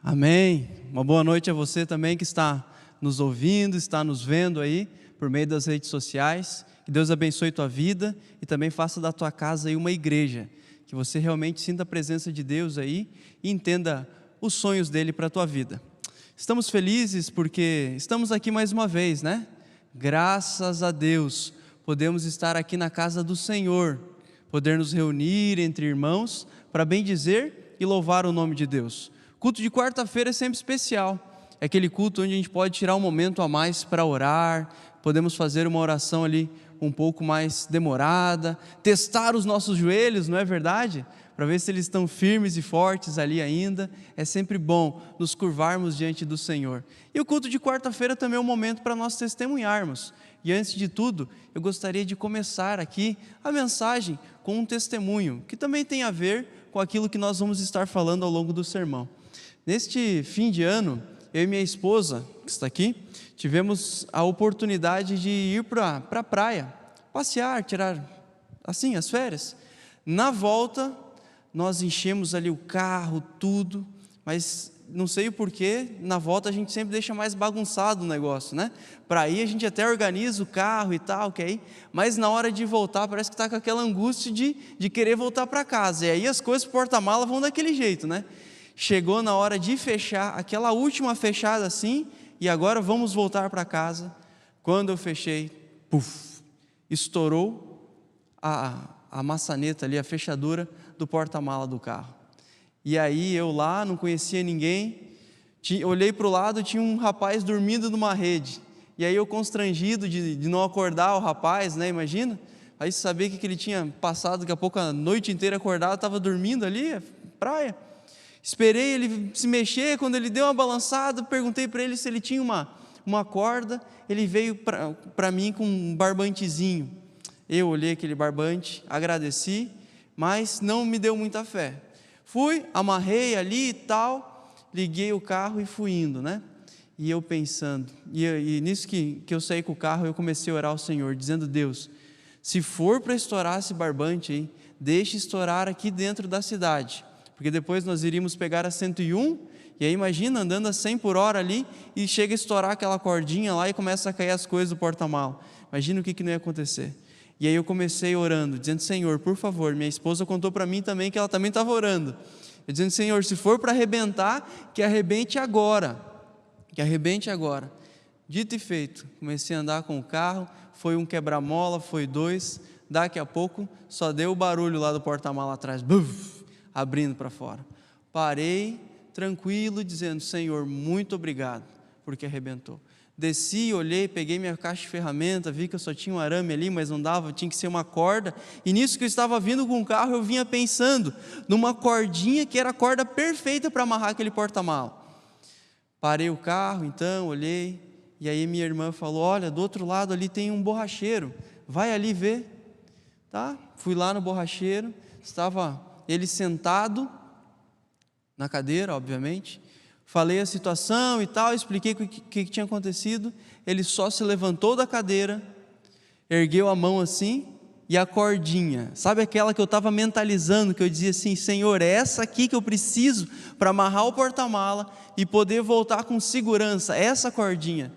Amém. Uma boa noite a você também que está nos ouvindo, está nos vendo aí por meio das redes sociais. Que Deus abençoe tua vida e também faça da tua casa aí uma igreja. Que você realmente sinta a presença de Deus aí e entenda os sonhos dele para a tua vida. Estamos felizes porque estamos aqui mais uma vez, né? Graças a Deus podemos estar aqui na casa do Senhor, poder nos reunir entre irmãos para bendizer e louvar o nome de Deus. Culto de quarta-feira é sempre especial, é aquele culto onde a gente pode tirar um momento a mais para orar, podemos fazer uma oração ali um pouco mais demorada, testar os nossos joelhos, não é verdade? Para ver se eles estão firmes e fortes ali ainda. É sempre bom nos curvarmos diante do Senhor. E o culto de quarta-feira também é um momento para nós testemunharmos. E antes de tudo, eu gostaria de começar aqui a mensagem com um testemunho, que também tem a ver com aquilo que nós vamos estar falando ao longo do sermão. Neste fim de ano, eu e minha esposa, que está aqui, tivemos a oportunidade de ir para a praia, passear, tirar assim as férias. Na volta, nós enchemos ali o carro, tudo, mas não sei o porquê, na volta a gente sempre deixa mais bagunçado o negócio, né? Para ir a gente até organiza o carro e tal, ok? Mas na hora de voltar parece que está com aquela angústia de querer voltar para casa, e aí as coisas porta-mala vão daquele jeito, né? Chegou na hora de fechar, aquela última fechada assim, e agora vamos voltar para casa. Quando eu fechei, puf, estourou a maçaneta ali, a fechadura do porta-mala do carro. E aí eu lá, não conhecia ninguém, olhei para o lado, tinha um rapaz dormindo numa rede. E aí eu constrangido de não acordar o rapaz, né, imagina? Aí sabia que ele tinha passado daqui a pouco a noite inteira acordado, estava dormindo ali, praia. Esperei ele se mexer, quando ele deu uma balançada, perguntei para ele se ele tinha uma corda, ele veio para mim com um barbantezinho. Eu olhei aquele barbante, agradeci, mas não me deu muita fé. Fui, amarrei ali e tal, liguei o carro e fui indo, né? E eu pensando, e nisso que eu saí com o carro, eu comecei a orar ao Senhor, dizendo: Deus, se for para estourar esse barbante aí, deixe estourar aqui dentro da cidade, porque depois nós iríamos pegar a 101, e aí imagina, andando a 100 por hora ali, e chega a estourar aquela cordinha lá e começa a cair as coisas do porta-mala. Imagina o que não ia acontecer. E aí eu comecei orando, dizendo: Senhor, por favor, minha esposa contou para mim também que ela também estava orando, eu dizendo: Senhor, se for para arrebentar, que arrebente agora, que arrebente agora. Dito e feito, comecei a andar com o carro, foi um quebra-mola, foi dois, daqui a pouco só deu o barulho lá do porta-mala atrás, buf, abrindo para fora. Parei, tranquilo, dizendo: Senhor, muito obrigado, porque arrebentou. Desci, olhei, peguei minha caixa de ferramenta, vi que eu só tinha um arame ali, mas não dava, tinha que ser uma corda. E nisso que eu estava vindo com o carro, eu vinha pensando numa cordinha que era a corda perfeita para amarrar aquele porta-mala. Parei o carro, então, olhei, e aí minha irmã falou: olha, do outro lado ali tem um borracheiro, vai ali ver. Tá? Fui lá no borracheiro, estava ele sentado na cadeira, obviamente. Falei a situação e tal, expliquei o que tinha acontecido. Ele só se levantou da cadeira, ergueu a mão assim, e a cordinha, sabe aquela que eu estava mentalizando, que eu dizia assim: Senhor, é essa aqui que eu preciso para amarrar o porta-mala e poder voltar com segurança, essa cordinha.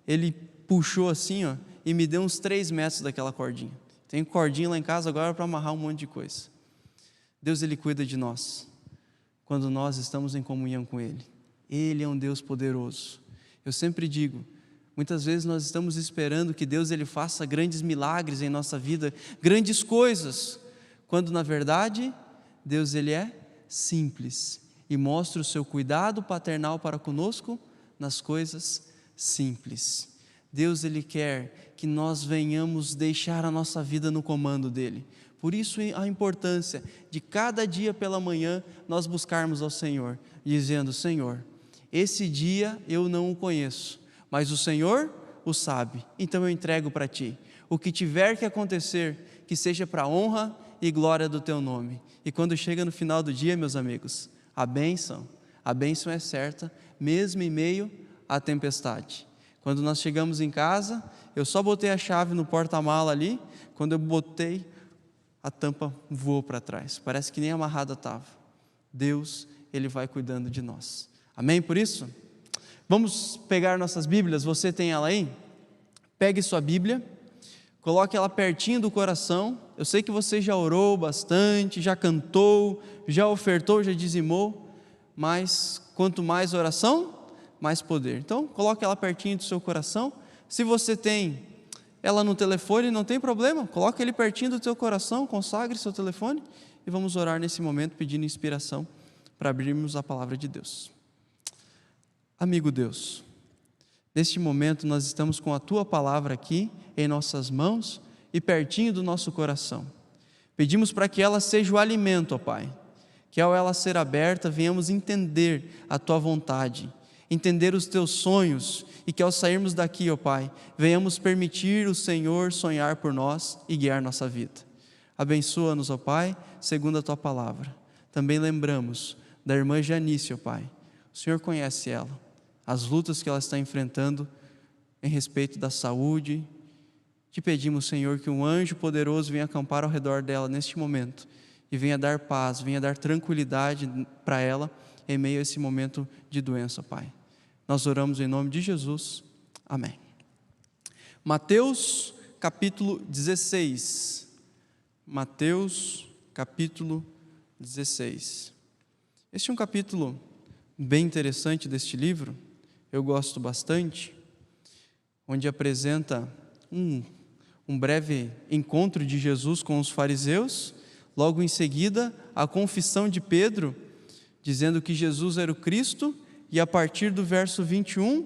Ele puxou assim, ó, e me deu uns 3 metros daquela cordinha. Tenho cordinha lá em casa agora para amarrar um monte de coisa. Deus, Ele cuida de nós quando nós estamos em comunhão com Ele. Ele é um Deus poderoso. Eu sempre digo, muitas vezes nós estamos esperando que Deus Ele faça grandes milagres em nossa vida, grandes coisas, quando na verdade Deus Ele é simples e mostra o seu cuidado paternal para conosco nas coisas simples. Deus Ele quer que nós venhamos deixar a nossa vida no comando dEle. Por isso a importância de cada dia pela manhã nós buscarmos ao Senhor, dizendo: Senhor, esse dia eu não o conheço, mas o Senhor o sabe, então eu entrego para Ti. O que tiver que acontecer, que seja para a honra e glória do Teu nome. E quando chega no final do dia, meus amigos, a bênção é certa, mesmo em meio à tempestade. Quando nós chegamos em casa, eu só botei a chave no porta-mala ali, quando eu botei, a tampa voou para trás, parece que nem amarrada estava. Deus, Ele vai cuidando de nós. Amém por isso? Vamos pegar nossas Bíblias, você tem ela aí? Pegue sua Bíblia, coloque ela pertinho do coração. Eu sei que você já orou bastante, já cantou, já ofertou, já dizimou, mas quanto mais oração, mais poder. Então, coloque ela pertinho do seu coração. Se você tem ela no telefone, não tem problema, coloque ele pertinho do seu coração, consagre seu telefone e vamos orar nesse momento pedindo inspiração para abrirmos a palavra de Deus. Amigo Deus, neste momento nós estamos com a Tua palavra aqui em nossas mãos e pertinho do nosso coração. Pedimos para que ela seja o alimento, ó Pai, que ao ela ser aberta venhamos entender a Tua vontade, entender os Teus sonhos e que ao sairmos daqui, ó Pai, venhamos permitir o Senhor sonhar por nós e guiar nossa vida. Abençoa-nos, ó Pai, segundo a Tua palavra. Também lembramos da irmã Janice, ó Pai. O Senhor conhece ela, as lutas que ela está enfrentando em respeito da saúde. Te pedimos, Senhor, que um anjo poderoso venha acampar ao redor dela neste momento e venha dar paz, venha dar tranquilidade para ela em meio a esse momento de doença, Pai. Nós oramos em nome de Jesus. Amém. Mateus capítulo 16. Mateus capítulo 16. Este é um capítulo bem interessante deste livro. Eu gosto bastante, onde apresenta um breve encontro de Jesus com os fariseus, logo em seguida a confissão de Pedro, dizendo que Jesus era o Cristo, e a partir do verso 21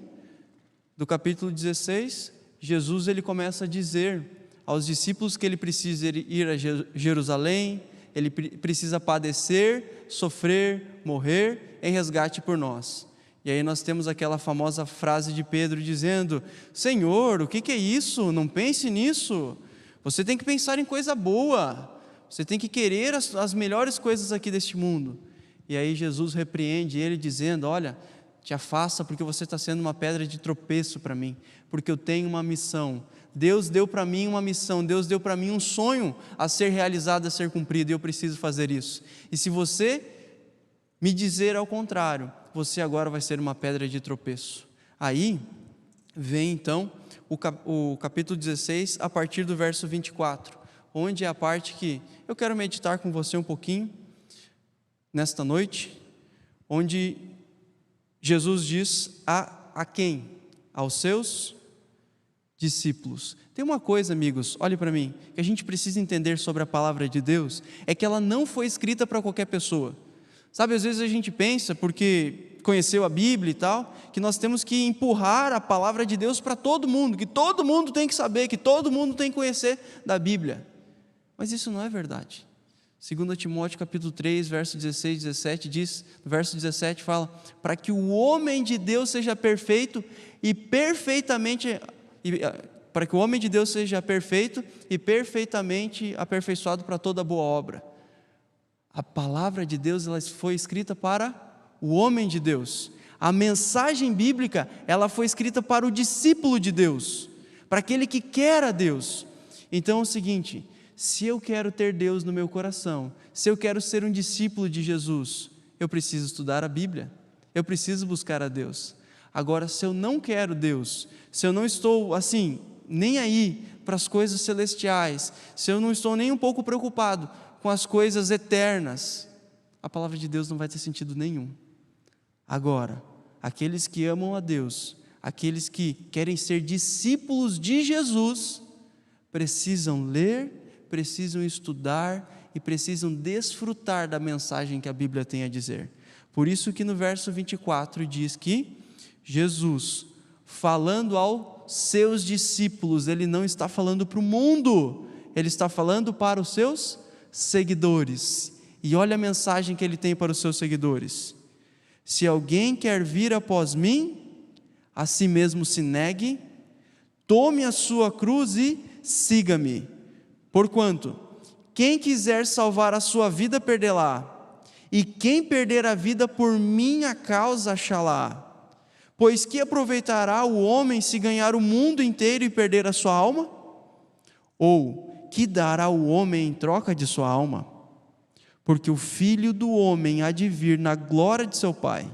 do capítulo 16, Jesus ele começa a dizer aos discípulos que ele precisa ir a Jerusalém, ele precisa padecer, sofrer, morrer em resgate por nós. E aí nós temos aquela famosa frase de Pedro dizendo: Senhor, o que é isso? Não pense nisso. Você tem que pensar em coisa boa. Você tem que querer as melhores coisas aqui deste mundo. E aí Jesus repreende ele dizendo: olha, te afasta porque você está sendo uma pedra de tropeço para mim. Porque eu tenho uma missão. Deus deu para mim uma missão. Deus deu para mim um sonho a ser realizado, a ser cumprido. E eu preciso fazer isso. E se você me dizer ao contrário, você agora vai ser uma pedra de tropeço. Aí vem então o capítulo 16, a partir do verso 24, onde é a parte que eu quero meditar com você um pouquinho, nesta noite, onde Jesus diz a quem? Aos seus discípulos. Tem uma coisa, amigos, olhe para mim, que a gente precisa entender sobre a palavra de Deus, é que ela não foi escrita para qualquer pessoa. Sabe, às vezes a gente pensa, porque conheceu a Bíblia e tal, que nós temos que empurrar a palavra de Deus para todo mundo, que todo mundo tem que saber, que todo mundo tem que conhecer da Bíblia. Mas isso não é verdade. 2 Timóteo capítulo 3, verso 16 e 17 diz, no verso 17 fala: para que o homem de Deus seja perfeito e perfeitamente, para que o homem de Deus seja perfeito e perfeitamente aperfeiçoado para toda boa obra. A palavra de Deus ela foi escrita para o homem de Deus. A mensagem bíblica ela foi escrita para o discípulo de Deus, para aquele que quer a Deus. Então é o seguinte: se eu quero ter Deus no meu coração, se eu quero ser um discípulo de Jesus, eu preciso estudar a Bíblia, eu preciso buscar a Deus. Agora, se eu não quero Deus, se eu não estou assim, nem aí para as coisas celestiais, se eu não estou nem um pouco preocupado com as coisas eternas, a palavra de Deus não vai ter sentido nenhum. Agora, aqueles que amam a Deus, aqueles que querem ser discípulos de Jesus, precisam ler, precisam estudar e precisam desfrutar da mensagem que a Bíblia tem a dizer. Por isso que no verso 24 diz que Jesus, falando aos seus discípulos, ele não está falando para o mundo, ele está falando para os seus seguidores. E olha a mensagem que ele tem para os seus seguidores: se alguém quer vir após mim, a si mesmo se negue, tome a sua cruz e siga-me. Porquanto, quem quiser salvar a sua vida, perdê-la, e quem perder a vida por minha causa, achá-la. Pois que aproveitará o homem se ganhar o mundo inteiro e perder a sua alma? Ou que dará o homem em troca de sua alma? Porque o Filho do homem há de vir na glória de seu Pai,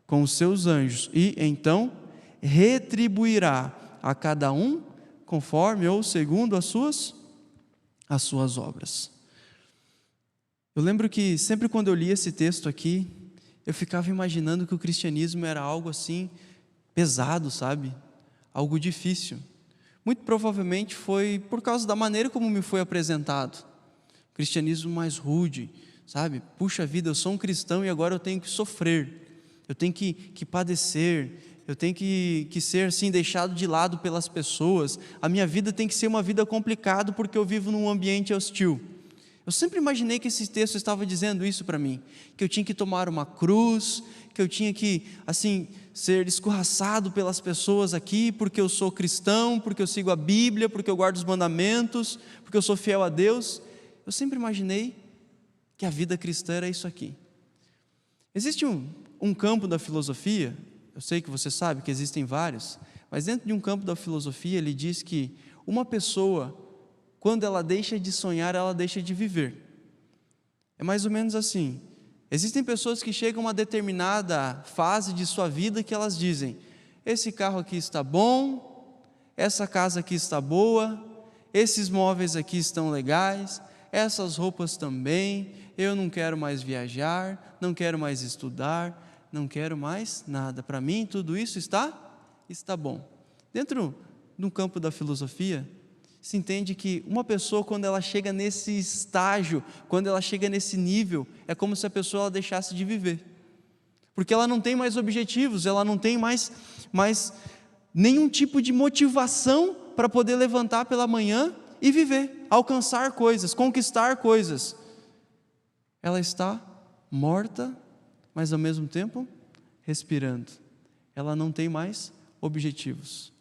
com os seus anjos, e então retribuirá a cada um conforme ou segundo as suas obras. Eu lembro que sempre quando eu li esse texto aqui, eu ficava imaginando que o cristianismo era algo assim pesado, sabe? Algo difícil. Muito provavelmente foi por causa da maneira como me foi apresentado. Cristianismo mais rude, sabe? Puxa vida, eu sou um cristão e agora eu tenho que sofrer, eu tenho que padecer, eu tenho que ser assim deixado de lado pelas pessoas, a minha vida tem que ser uma vida complicada porque eu vivo num ambiente hostil. Eu sempre imaginei que esse texto estava dizendo isso para mim, que eu tinha que tomar uma cruz, que eu tinha que assim ser escorraçado pelas pessoas aqui, porque eu sou cristão, porque eu sigo a Bíblia, porque eu guardo os mandamentos, porque eu sou fiel a Deus. Eu sempre imaginei que a vida cristã era isso aqui. Existe um campo da filosofia, eu sei que você sabe que existem vários, mas dentro de um campo da filosofia ele diz que uma pessoa, quando ela deixa de sonhar, ela deixa de viver. É mais ou menos assim. Existem pessoas que chegam a uma determinada fase de sua vida que elas dizem: esse carro aqui está bom, essa casa aqui está boa, esses móveis aqui estão legais, essas roupas também, eu não quero mais viajar, não quero mais estudar, não quero mais nada. Para mim tudo isso está bom. Dentro do campo da filosofia, se entende que uma pessoa, quando ela chega nesse estágio, quando ela chega nesse nível, é como se a pessoa ela deixasse de viver, porque ela não tem mais objetivos, ela não tem mais nenhum tipo de motivação para poder levantar pela manhã e viver, alcançar coisas, conquistar coisas. Ela está morta, mas ao mesmo tempo respirando. Ela não tem mais objetivos.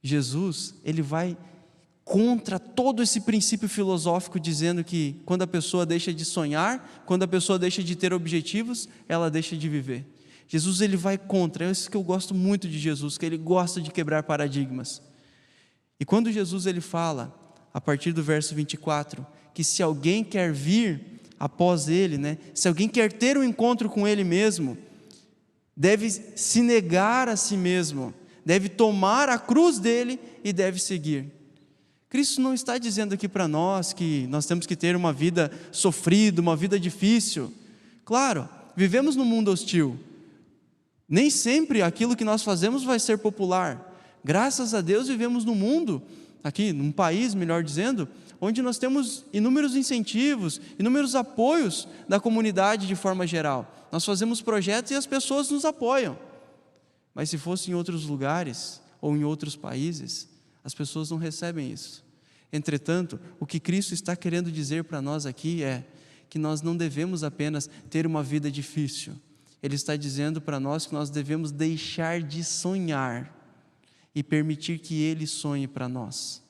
Jesus, ele vai contra todo esse princípio filosófico, dizendo que quando a pessoa deixa de sonhar, quando a pessoa deixa de ter objetivos, ela deixa de viver. Jesus, ele vai contra. É isso que eu gosto muito de Jesus, que ele gosta de quebrar paradigmas. E quando Jesus ele fala, a partir do verso 24, que se alguém quer vir após ele, se alguém quer ter um encontro com ele mesmo, deve se negar a si mesmo, deve tomar a cruz dele e deve seguir. Cristo não está dizendo aqui para nós que nós temos que ter uma vida sofrida, uma vida difícil. Claro, vivemos num mundo hostil. Nem sempre aquilo que nós fazemos vai ser popular. Graças a Deus vivemos num mundo, aqui num país, melhor dizendo, onde nós temos inúmeros incentivos, inúmeros apoios da comunidade de forma geral. Nós fazemos projetos e as pessoas nos apoiam. Mas se fosse em outros lugares ou em outros países, as pessoas não recebem isso. Entretanto, o que Cristo está querendo dizer para nós aqui é que nós não devemos apenas ter uma vida difícil. Ele está dizendo para nós que nós devemos deixar de sonhar e permitir que Ele sonhe para nós.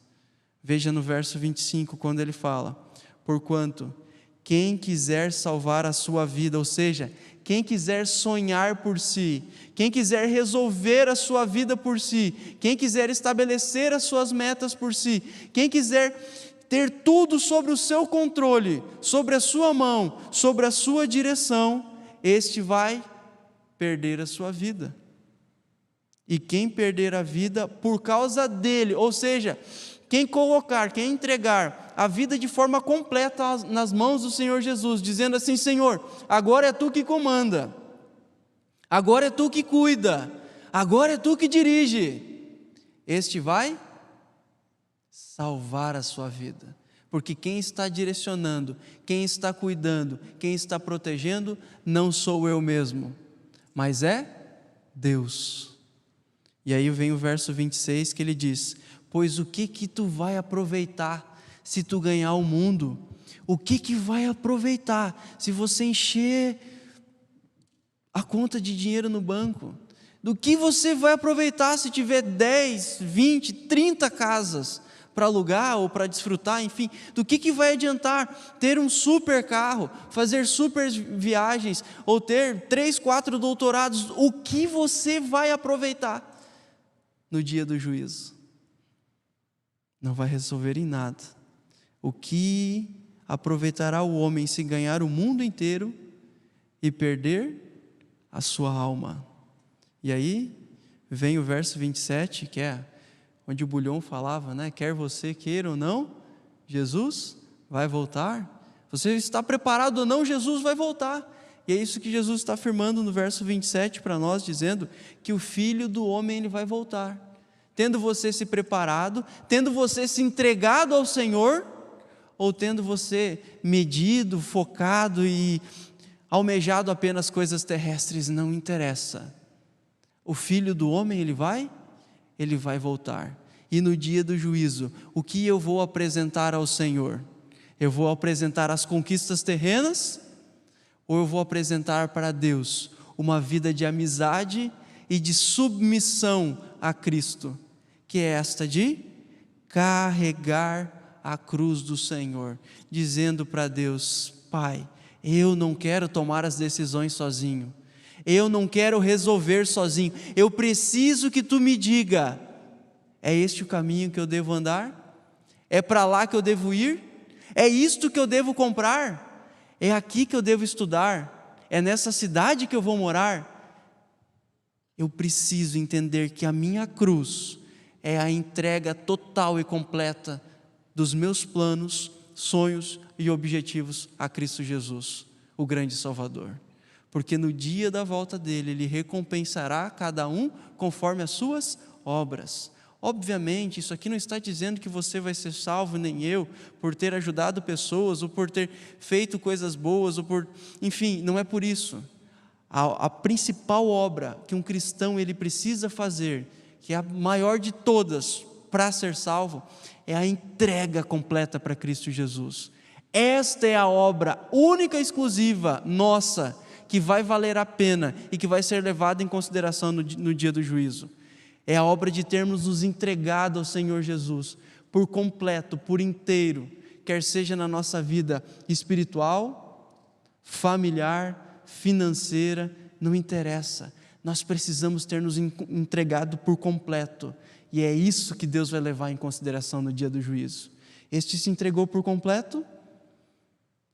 Veja no verso 25, quando ele fala: porquanto quem quiser salvar a sua vida, ou seja, quem quiser sonhar por si, quem quiser resolver a sua vida por si, quem quiser estabelecer as suas metas por si, quem quiser ter tudo sobre o seu controle, sobre a sua mão, sobre a sua direção, este vai perder a sua vida. E quem perder a vida por causa dele, ou seja, quem entregar a vida de forma completa nas mãos do Senhor Jesus, dizendo assim: Senhor, agora é Tu que comanda, agora é Tu que cuida, agora é Tu que dirige, este vai salvar a sua vida, porque quem está direcionando, quem está cuidando, quem está protegendo, não sou eu mesmo, mas é Deus. E aí vem o verso 26 que ele diz: pois o que tu vai aproveitar se tu ganhar o mundo? O que vai aproveitar se você encher a conta de dinheiro no banco? Do que você vai aproveitar se tiver 10, 20, 30 casas para alugar ou para desfrutar, enfim? Do que vai adiantar ter um super carro, fazer super viagens ou ter 3, 4 doutorados? O que você vai aproveitar no dia do juízo? Não vai resolver em nada. O que aproveitará o homem se ganhar o mundo inteiro e perder a sua alma? E aí vem o verso 27, que é onde o Bulhão falava, né? Quer você queira ou não, Jesus vai voltar. Você está preparado ou não, Jesus vai voltar. E é isso que Jesus está afirmando no verso 27 para nós, dizendo que o Filho do Homem ele vai voltar. Tendo você se preparado, tendo você se entregado ao Senhor, ou tendo você medido, focado e almejado apenas coisas terrestres, não interessa. O Filho do Homem ele vai voltar. E no dia do juízo, o que eu vou apresentar ao Senhor? Eu vou apresentar as conquistas terrenas, ou eu vou apresentar para Deus uma vida de amizade e de submissão a Cristo, que é esta de carregar a cruz do Senhor, dizendo para Deus: Pai, eu não quero tomar as decisões sozinho, eu não quero resolver sozinho, eu preciso que Tu me diga, é este o caminho que eu devo andar? É para lá que eu devo ir? É isto que eu devo comprar? É aqui que eu devo estudar? É nessa cidade que eu vou morar? Eu preciso entender que a minha cruz é a entrega total e completa dos meus planos, sonhos e objetivos a Cristo Jesus, o grande Salvador. Porque no dia da volta dele, Ele recompensará cada um conforme as suas obras. Obviamente, isso aqui não está dizendo que você vai ser salvo, nem eu, por ter ajudado pessoas, ou por ter feito coisas boas, ou por... Enfim, não é por isso. A principal obra que um cristão ele precisa fazer, que é a maior de todas para ser salvo, é a entrega completa para Cristo Jesus. Esta é a obra única e exclusiva nossa, que vai valer a pena e que vai ser levada em consideração no dia do juízo. É a obra de termos nos entregado ao Senhor Jesus, por completo, por inteiro, quer seja na nossa vida espiritual, familiar, financeira, não interessa. Nós precisamos ter nos entregado por completo, e é isso que Deus vai levar em consideração no dia do juízo. Este se entregou por completo?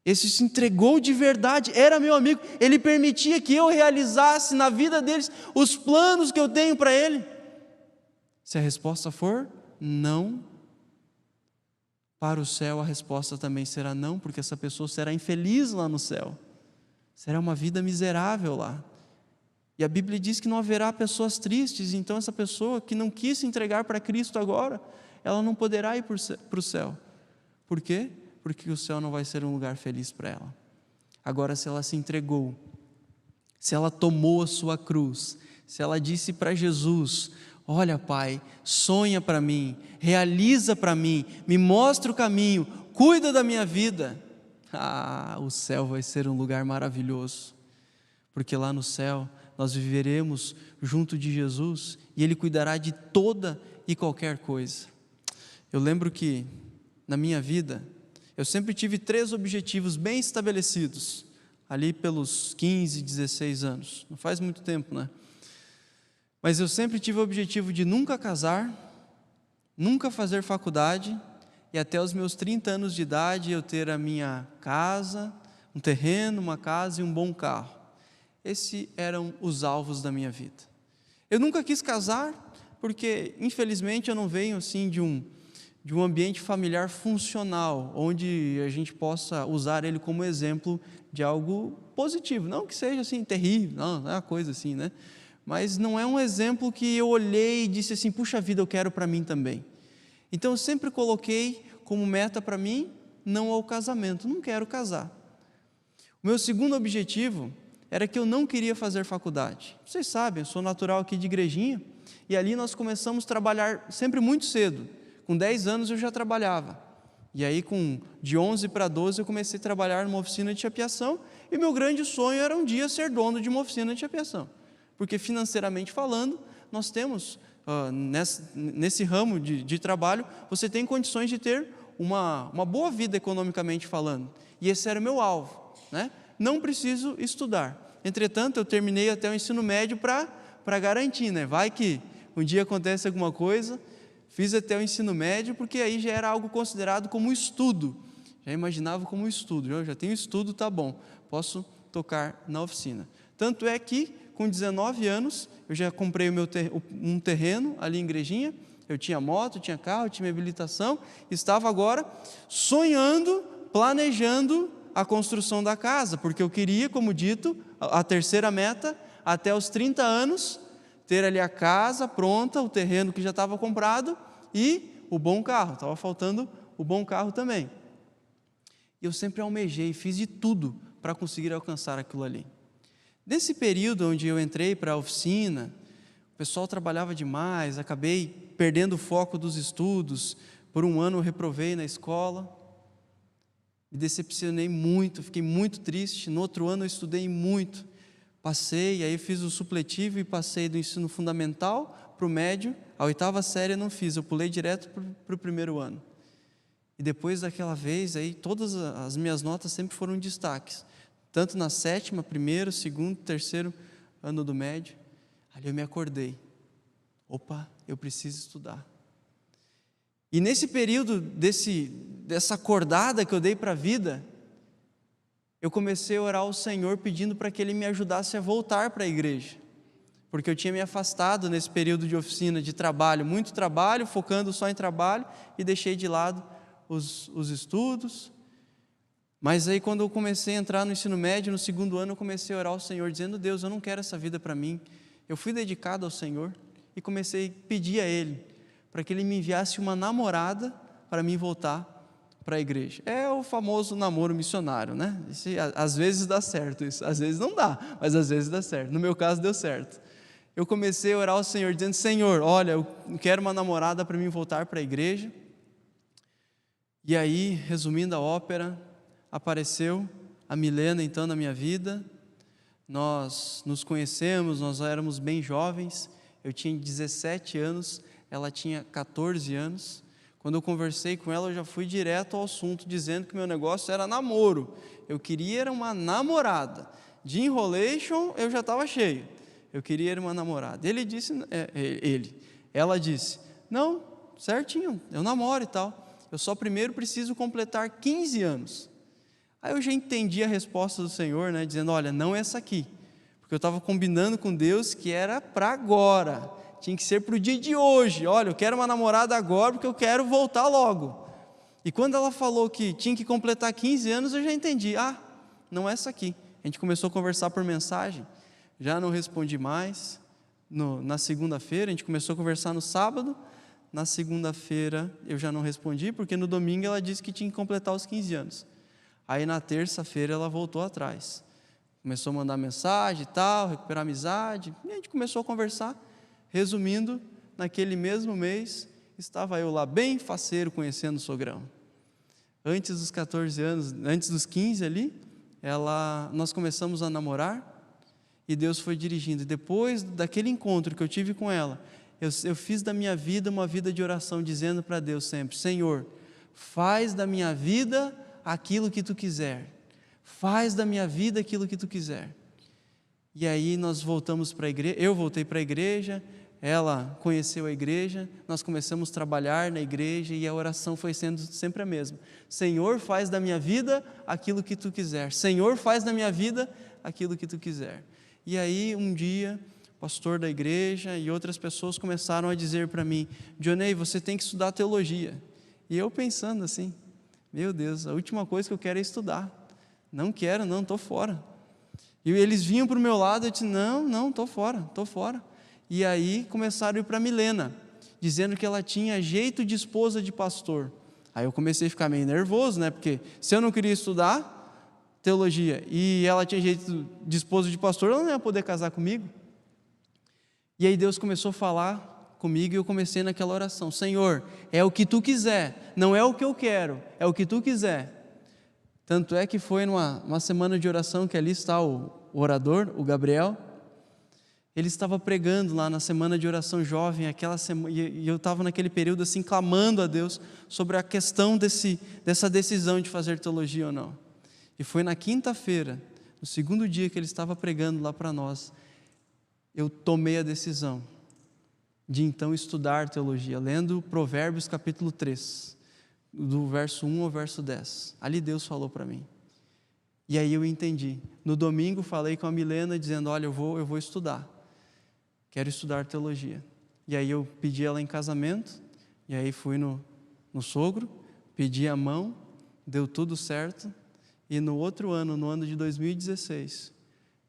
Este se entregou de verdade, era meu amigo, ele permitia que eu realizasse na vida deles os planos que eu tenho para ele? Se a resposta for não, para o céu a resposta também será não, porque essa pessoa será infeliz lá no céu, será uma vida miserável lá. E a Bíblia diz que não haverá pessoas tristes, então essa pessoa que não quis se entregar para Cristo agora, ela não poderá ir para o céu. Por quê? Porque o céu não vai ser um lugar feliz para ela. Agora, se ela se entregou, se ela tomou a sua cruz, se ela disse para Jesus: olha, Pai, sonha para mim, realiza para mim, me mostra o caminho, cuida da minha vida. O céu vai ser um lugar maravilhoso, porque lá no céu nós viveremos junto de Jesus e Ele cuidará de toda e qualquer coisa. Eu lembro que na minha vida eu sempre tive 3 objetivos bem estabelecidos, ali pelos 15, 16 anos, não faz muito tempo, né? Mas eu sempre tive o objetivo de nunca casar, nunca fazer faculdade, e até os meus 30 anos de idade eu ter a minha casa, um terreno, uma casa e um bom carro. Esses eram os alvos da minha vida. Eu nunca quis casar, porque infelizmente eu não venho assim de um ambiente familiar funcional, onde a gente possa usar ele como exemplo de algo positivo, não que seja assim terrível, não é uma coisa assim, né? Mas não é um exemplo que eu olhei e disse assim: puxa vida, eu quero para mim também. Então eu sempre coloquei como meta para mim, não ao casamento, não quero casar. O meu segundo objetivo era que eu não queria fazer faculdade. Vocês sabem, eu sou natural aqui de Igrejinha, e ali nós começamos a trabalhar sempre muito cedo. Com 10 anos eu já trabalhava, e aí de 11 para 12 eu comecei a trabalhar numa oficina de chapeação, e meu grande sonho era um dia ser dono de uma oficina de chapeação, porque financeiramente falando, nós temos, nesse ramo de trabalho, você tem condições de ter uma boa vida economicamente falando, e esse era o meu alvo, né? Não preciso estudar. Entretanto, eu terminei até o ensino médio para garantir, né? Vai que um dia acontece alguma coisa. Fiz até o ensino médio, porque aí já era algo considerado como estudo. Já imaginava como estudo. Eu já tenho estudo, tá bom, posso tocar na oficina. Tanto é que, com 19 anos, eu já comprei um terreno ali em Igrejinha, eu tinha moto, tinha carro, tinha minha habilitação, estava agora sonhando, planejando a construção da casa, porque eu queria, como dito, a terceira meta, até os 30 anos, ter ali a casa pronta, o terreno que já estava comprado e o bom carro, estava faltando o bom carro também. E eu sempre almejei, fiz de tudo para conseguir alcançar aquilo ali. Nesse período onde eu entrei para a oficina, o pessoal trabalhava demais, acabei perdendo o foco dos estudos, por um ano eu reprovei na escola, me decepcionei muito, fiquei muito triste. No outro ano eu estudei muito, passei, aí fiz o supletivo e passei do ensino fundamental para o médio. A 8ª série eu não fiz, eu pulei direto para o primeiro ano. E depois daquela vez, aí, todas as minhas notas sempre foram destaques, tanto na 7ª, 1º, 2º, 3º ano do médio. Ali eu me acordei, opa, eu preciso estudar. E nesse período dessa acordada que eu dei para a vida, eu comecei a orar ao Senhor pedindo para que Ele me ajudasse a voltar para a igreja, porque eu tinha me afastado nesse período de oficina, de trabalho, muito trabalho, focando só em trabalho, e deixei de lado os estudos. Mas aí quando eu comecei a entrar no ensino médio, no 2º ano, eu comecei a orar ao Senhor, dizendo: Deus, eu não quero essa vida para mim. Eu fui dedicado ao Senhor e comecei a pedir a Ele, para que Ele me enviasse uma namorada para mim voltar para a igreja. É o famoso namoro missionário, né? Às vezes dá certo isso, às vezes não dá, mas às vezes dá certo. No meu caso deu certo. Eu comecei a orar ao Senhor, dizendo: Senhor, olha, eu quero uma namorada para mim voltar para a igreja. E aí, resumindo a ópera, apareceu a Milena então na minha vida. Nós nos conhecemos, nós éramos bem jovens, eu tinha 17 anos, ela tinha 14 anos. Quando eu conversei com ela, eu já fui direto ao assunto, dizendo que meu negócio era namoro. Eu queria era uma namorada. De enrolation eu já estava cheio. Eu queria era uma namorada. Ela disse: não, certinho, eu namoro e tal. Eu só primeiro preciso completar 15 anos. Aí eu já entendi a resposta do Senhor, né, dizendo: olha, não é essa aqui. Porque eu estava combinando com Deus que era para agora. Tinha que ser para o dia de hoje. Olha, eu quero uma namorada agora porque eu quero voltar logo. E quando ela falou que tinha que completar 15 anos, eu já entendi. Ah, não é essa aqui. A gente começou a conversar por mensagem. Já não respondi mais. Na segunda-feira, a gente começou a conversar no sábado. Na segunda-feira eu já não respondi, porque no domingo ela disse que tinha que completar os 15 anos. Aí na terça-feira ela voltou atrás. Começou a mandar mensagem e tal, recuperar a amizade. E a gente começou a conversar. Resumindo, naquele mesmo mês, estava eu lá bem faceiro conhecendo o sogrão. Antes dos 14 anos, antes dos 15 ali, nós começamos a namorar e Deus foi dirigindo. E depois daquele encontro que eu tive com ela, eu fiz da minha vida uma vida de oração, dizendo para Deus sempre: Senhor, faz da minha vida aquilo que Tu quiser. Faz da minha vida aquilo que Tu quiser. E aí nós voltamos para a igreja, eu voltei para a igreja, ela conheceu a igreja, nós começamos a trabalhar na igreja e a oração foi sendo sempre a mesma: Senhor, faz da minha vida aquilo que Tu quiser. Senhor, faz da minha vida aquilo que Tu quiser. E aí um dia, o pastor da igreja e outras pessoas começaram a dizer para mim: Dionei, você tem que estudar teologia. E eu pensando assim: meu Deus, a última coisa que eu quero é estudar. Não quero, não, estou fora. E eles vinham para o meu lado, eu disse: não, estou fora. E aí começaram a ir para a Milena, dizendo que ela tinha jeito de esposa de pastor. Aí eu comecei a ficar meio nervoso, né? Porque se eu não queria estudar teologia e ela tinha jeito de esposa de pastor, ela não ia poder casar comigo. E aí Deus começou a falar comigo e eu comecei naquela oração: Senhor, é o que Tu quiser, não é o que eu quero, é o que Tu quiser. Tanto é que foi numa semana de oração que ali está o orador, o Gabriel. Ele estava pregando lá na semana de oração jovem, aquela semana, e eu estava naquele período assim, clamando a Deus sobre a questão dessa decisão de fazer teologia ou não. E foi na quinta-feira, no segundo dia que ele estava pregando lá para nós, eu tomei a decisão de então estudar teologia, lendo Provérbios capítulo 3, do verso 1 ao verso 10. Ali Deus falou para mim. E aí eu entendi. No domingo falei com a Milena dizendo, olha, eu vou estudar. Quero estudar teologia. E aí eu pedi ela em casamento, e aí fui no sogro, pedi a mão, deu tudo certo. E no outro ano, no ano de 2016,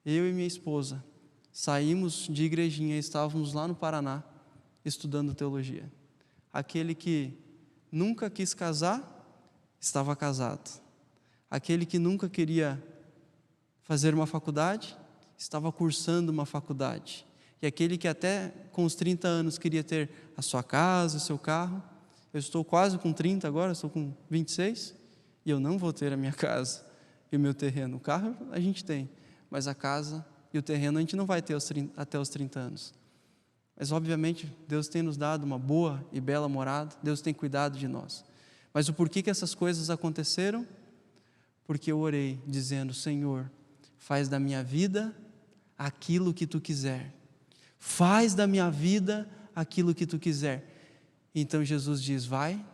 eu e minha esposa saímos de igrejinha, estávamos lá no Paraná, estudando teologia. Aquele que nunca quis casar, estava casado. Aquele que nunca queria fazer uma faculdade, estava cursando uma faculdade. E aquele que até com os 30 anos queria ter a sua casa, o seu carro. Eu estou quase com 30 agora, estou com 26, e eu não vou ter a minha casa e o meu terreno. O carro a gente tem, mas a casa e o terreno a gente não vai ter até os 30 anos. Mas obviamente Deus tem nos dado uma boa e bela morada, Deus tem cuidado de nós. Mas o porquê que essas coisas aconteceram? Porque eu orei dizendo, Senhor, faz da minha vida aquilo que Tu quiser. Faz da minha vida aquilo que Tu quiser. Então Jesus diz, vai,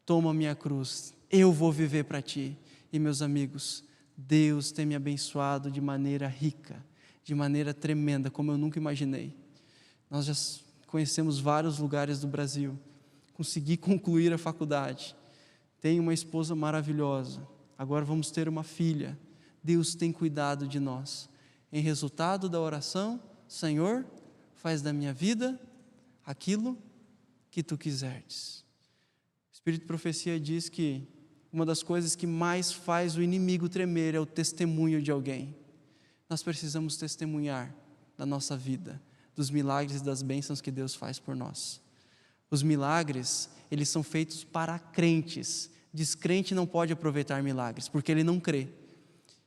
toma a minha cruz, eu vou viver para Ti. E meus amigos, Deus tem me abençoado de maneira rica, de maneira tremenda, como eu nunca imaginei. Nós já conhecemos vários lugares do Brasil, consegui concluir a faculdade, tenho uma esposa maravilhosa, agora vamos ter uma filha. Deus tem cuidado de nós. Em resultado da oração, Senhor, faz da minha vida aquilo que Tu quiseres. O Espírito de Profecia diz que uma das coisas que mais faz o inimigo tremer é o testemunho de alguém. Nós precisamos testemunhar da nossa vida, dos milagres e das bênçãos que Deus faz por nós. Os milagres, eles são feitos para crentes. Descrente não pode aproveitar milagres, porque ele não crê.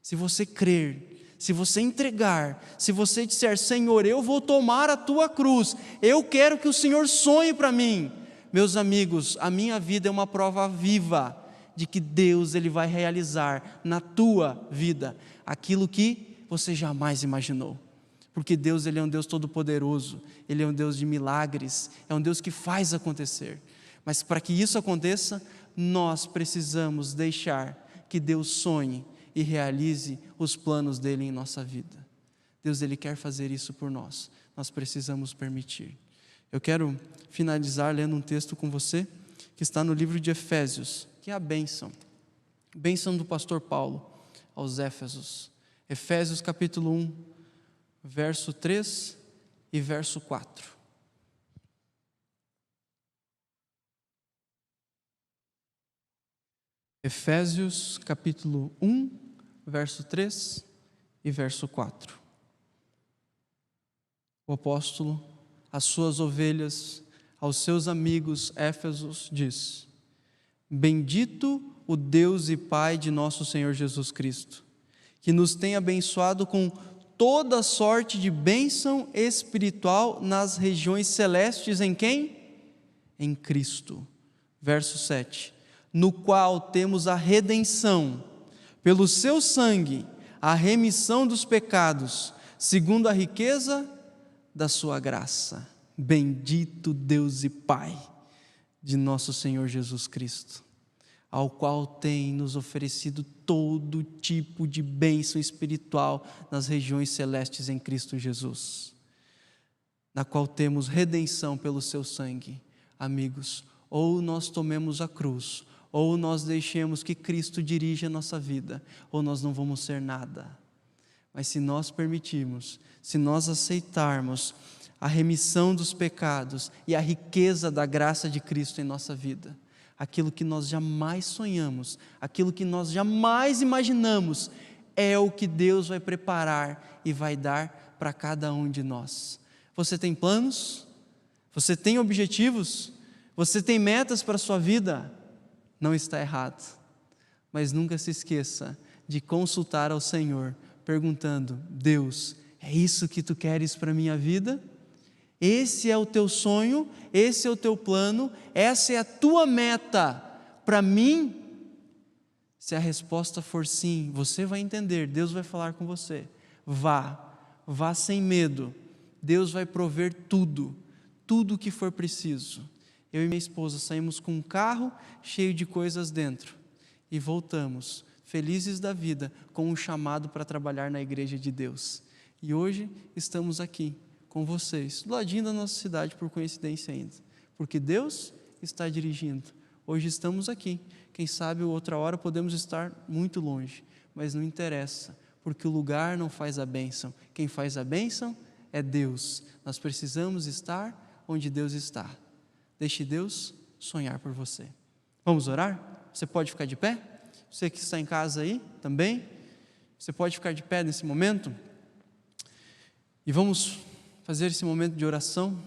Se você crer, se você entregar, se você disser, Senhor, eu vou tomar a Tua cruz, eu quero que o Senhor sonhe para mim. Meus amigos, a minha vida é uma prova viva de que Deus Ele vai realizar na tua vida aquilo que você jamais imaginou. Porque Deus, Ele é um Deus todo-poderoso, Ele é um Deus de milagres, é um Deus que faz acontecer. Mas para que isso aconteça, nós precisamos deixar que Deus sonhe e realize os planos dEle em nossa vida. Deus, Ele quer fazer isso por nós, nós precisamos permitir. Eu quero finalizar lendo um texto com você, que está no livro de Efésios, que é a bênção do pastor Paulo aos Éfesos. Efésios capítulo 1, verso 3 e verso 4. Efésios capítulo 1, verso 3 e verso 4. O apóstolo, às suas ovelhas, aos seus amigos Éfesos, diz: Bendito o Deus e Pai de nosso Senhor Jesus Cristo, que nos tem abençoado com toda sorte de bênção espiritual nas regiões celestes em quem? Em Cristo. Verso 7. No qual temos a redenção, pelo seu sangue, a remissão dos pecados, segundo a riqueza da sua graça. Bendito Deus e Pai de nosso Senhor Jesus Cristo, ao qual tem nos oferecido todo tipo de bênção espiritual nas regiões celestes em Cristo Jesus, na qual temos redenção pelo seu sangue. Amigos, ou nós tomemos a cruz, ou nós deixemos que Cristo dirija a nossa vida, ou nós não vamos ser nada. Mas se nós permitirmos, se nós aceitarmos a remissão dos pecados e a riqueza da graça de Cristo em nossa vida, aquilo que nós jamais sonhamos, aquilo que nós jamais imaginamos, é o que Deus vai preparar e vai dar para cada um de nós. Você tem planos? Você tem objetivos? Você tem metas para a sua vida? Não está errado, mas nunca se esqueça de consultar ao Senhor, perguntando: Deus, é isso que Tu queres para a minha vida? Esse é o Teu sonho? Esse é o Teu plano? Essa é a Tua meta para mim? Se a resposta for sim, você vai entender, Deus vai falar com você. Vá sem medo, Deus vai prover tudo o que for preciso. Eu e minha esposa saímos com um carro cheio de coisas dentro e voltamos felizes da vida, com um chamado para trabalhar na igreja de Deus. E hoje estamos aqui com vocês, do ladinho da nossa cidade, por coincidência ainda, porque Deus está dirigindo. Hoje estamos aqui, quem sabe outra hora podemos estar muito longe, mas não interessa, porque o lugar não faz a bênção, quem faz a bênção é Deus. Nós precisamos estar onde Deus está. Deixe Deus sonhar por você. Vamos orar? Você pode ficar de pé? Você que está em casa aí também, você pode ficar de pé nesse momento? E vamos fazer esse momento de oração,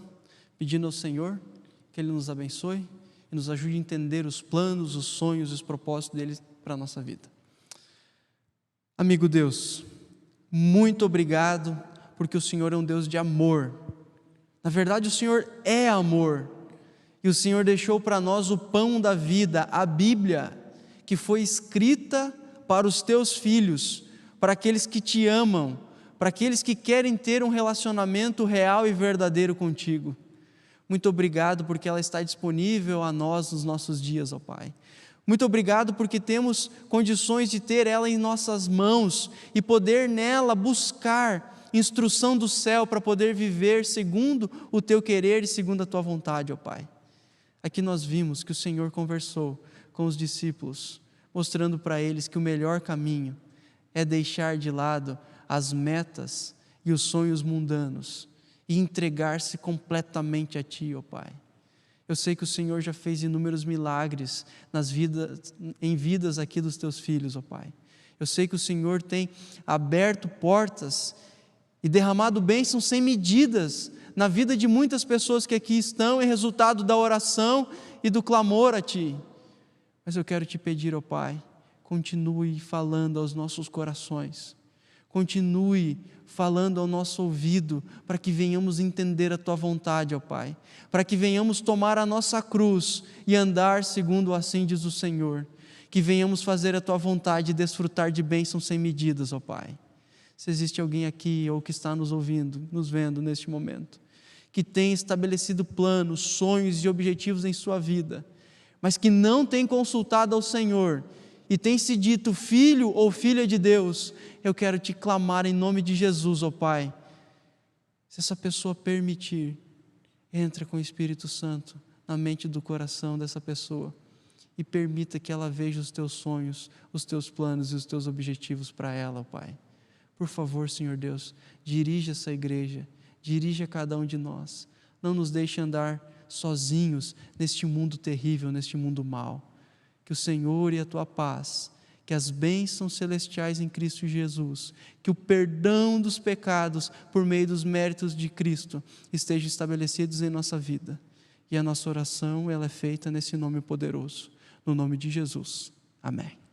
pedindo ao Senhor que Ele nos abençoe e nos ajude a entender os planos, os sonhos e os propósitos dEle para a nossa vida. Amigo Deus, muito obrigado, porque o Senhor é um Deus de amor. Na verdade, o Senhor é amor. E o Senhor deixou para nós o pão da vida, a Bíblia, que foi escrita para os teus filhos, para aqueles que te amam, para aqueles que querem ter um relacionamento real e verdadeiro contigo. Muito obrigado porque ela está disponível a nós nos nossos dias, ó Pai. Muito obrigado porque temos condições de ter ela em nossas mãos e poder nela buscar instrução do céu para poder viver segundo o teu querer e segundo a tua vontade, ó Pai. Aqui nós vimos que o Senhor conversou com os discípulos, mostrando para eles que o melhor caminho é deixar de lado as metas e os sonhos mundanos e entregar-se completamente a Ti, ó Pai. Eu sei que o Senhor já fez inúmeros milagres em vidas aqui dos Teus filhos, ó Pai. Eu sei que o Senhor tem aberto portas e derramado bênçãos sem medidas na vida de muitas pessoas que aqui estão, em resultado da oração e do clamor a Ti. Mas eu quero Te pedir, ó Pai, continue falando aos nossos corações. Continue falando ao nosso ouvido, para que venhamos entender a Tua vontade, ó Pai, para que venhamos tomar a nossa cruz e andar segundo assim diz o Senhor, que venhamos fazer a Tua vontade e desfrutar de bênçãos sem medidas, ó Pai. Se existe alguém aqui ou que está nos ouvindo, nos vendo neste momento, que tem estabelecido planos, sonhos e objetivos em sua vida, mas que não tem consultado ao Senhor, e tem se dito filho ou filha de Deus, eu quero te clamar em nome de Jesus, ó Pai. Se essa pessoa permitir, entra com o Espírito Santo na mente do coração dessa pessoa e permita que ela veja os teus sonhos, os teus planos e os teus objetivos para ela, ó Pai. Por favor, Senhor Deus, dirija essa igreja, dirija cada um de nós. Não nos deixe andar sozinhos neste mundo terrível, neste mundo mau. Que o Senhor e a Tua paz, que as bênçãos celestiais em Cristo Jesus, que o perdão dos pecados por meio dos méritos de Cristo estejam estabelecidos em nossa vida. E a nossa oração, ela é feita nesse nome poderoso, no nome de Jesus. Amém.